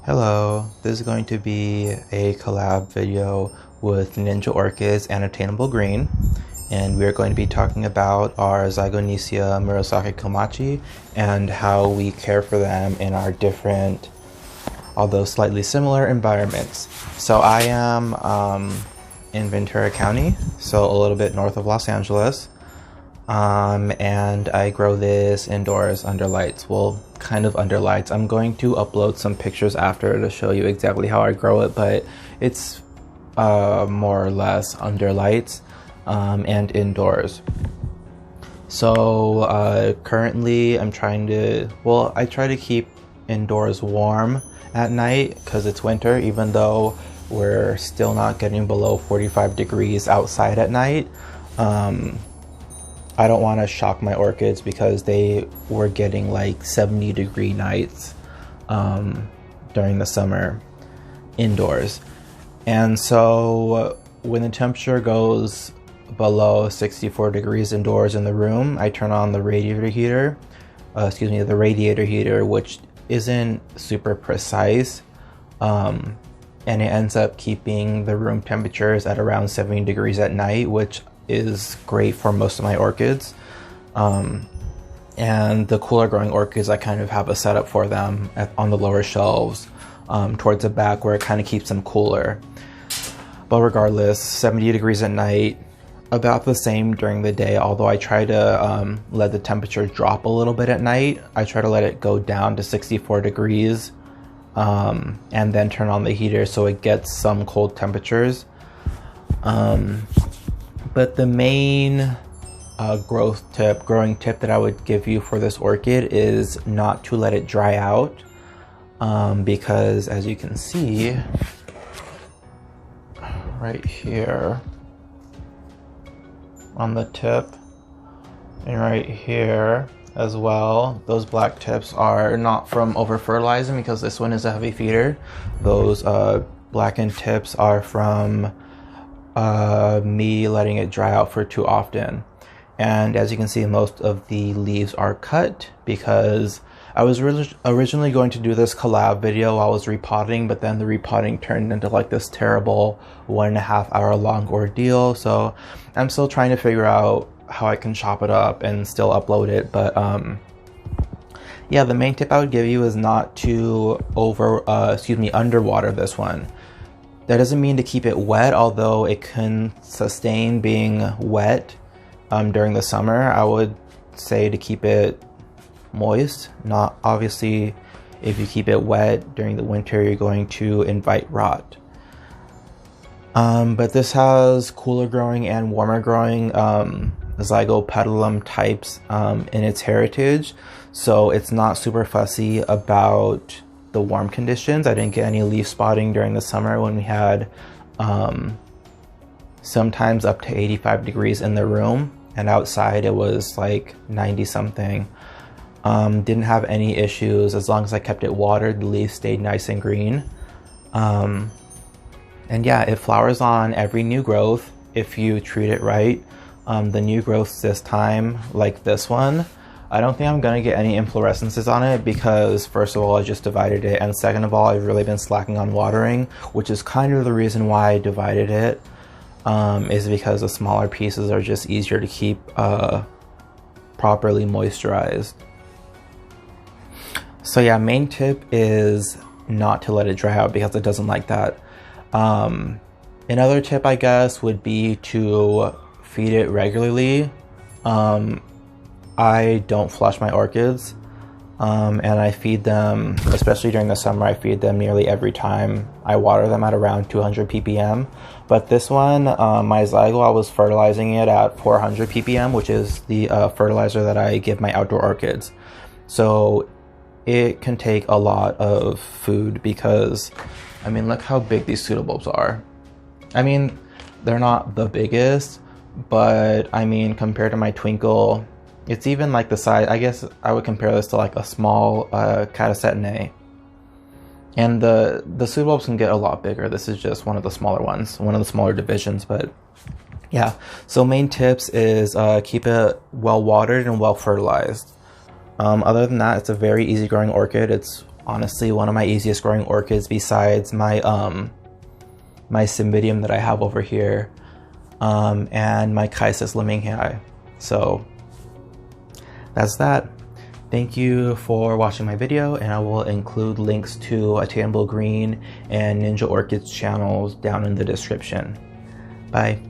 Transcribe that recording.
Hello, this is going to be a collab video with Ninja Orchids and Attainable Green, and we're going to be talking about our Zygonisia Murasaki Komachi and how we care for them in our different, although slightly similar, environments. So I am in Ventura County, so a little bit north of Los Angeles. And I grow this indoors under lights. Well, kind of under lights. I'm going to upload some pictures after to show you exactly how I grow it, but it's more or less under lights and indoors. So currently I'm trying to, I try to keep indoors warm at night because it's winter, even though we're still not getting below 45 degrees outside at night. I don't want to shock my orchids because they were getting like 70-degree nights during the summer indoors. And so when the temperature goes below 64 degrees indoors in the room, I turn on the radiator heater, which isn't super precise. And it ends up keeping the room temperatures at around 70 degrees at night, which is great for most of my orchids. And the cooler growing orchids, I kind of have a setup for them on the lower shelves towards the back where it kind of keeps them cooler. But regardless, 70 degrees at night, about the same during the day, although I try to let the temperature drop a little bit at night. I try to let it go down to 64 degrees and then turn on the heater so it gets some cold temperatures. But the main growing tip that I would give you for this orchid is not to let it dry out, because as you can see right here on the tip and right here as well, those black tips are not from over fertilizing because this one is a heavy feeder. Those blackened tips are from me letting it dry out for too often. And as you can see, most of the leaves are cut because I was originally going to do this collab video while I was repotting, but then the repotting turned into like this terrible 1.5 hour long ordeal. So I'm still trying to figure out how I can chop it up and still upload it. But yeah, the main tip I would give you is not to underwater this one. That doesn't mean to keep it wet, although it can sustain being wet during the summer. I would say to keep it moist. Not obviously, if you keep it wet during the winter, you're going to invite rot. But this has cooler growing and warmer growing Zygopetalum types in its heritage, so it's not super fussy about the warm conditions. I didn't get any leaf spotting during the summer when we had sometimes up to 85 degrees in the room, and outside it was like 90 something. Didn't have any issues. As long as I kept it watered, the leaves stayed nice and green. And yeah, it flowers on every new growth if you treat it right. The new growths this time, like this one, I don't think I'm gonna get any inflorescences on it because first of all, I just divided it, and second of all, I've really been slacking on watering, which is kind of the reason why I divided it, is because the smaller pieces are just easier to keep properly moisturized. So yeah, main tip is not to let it dry out because it doesn't like that. Another tip, I guess, would be to feed it regularly. I don't flush my orchids, and I feed them, especially during the summer, I feed them nearly every time. I water them at around 200 ppm. But this one, my Zygo, I was fertilizing it at 400 ppm, which is the fertilizer that I give my outdoor orchids. So it can take a lot of food because, I mean, look how big these pseudobulbs are. I mean, they're not the biggest, but I mean, compared to my Twinkle, it's even like the size. I guess I would compare this to like a small Catasetinae. And the pseudobulbs can get a lot bigger. This is just one of the smaller ones, one of the smaller divisions, but yeah. So main tips is keep it well watered and well fertilized. Other than that, it's a very easy growing orchid. It's honestly one of my easiest growing orchids besides my my Cymbidium that I have over here, and my Chysis Lemminghii. So that's that. Thank you for watching my video, and I will include links to Attainable Green and Ninja Orchids channels down in the description. Bye.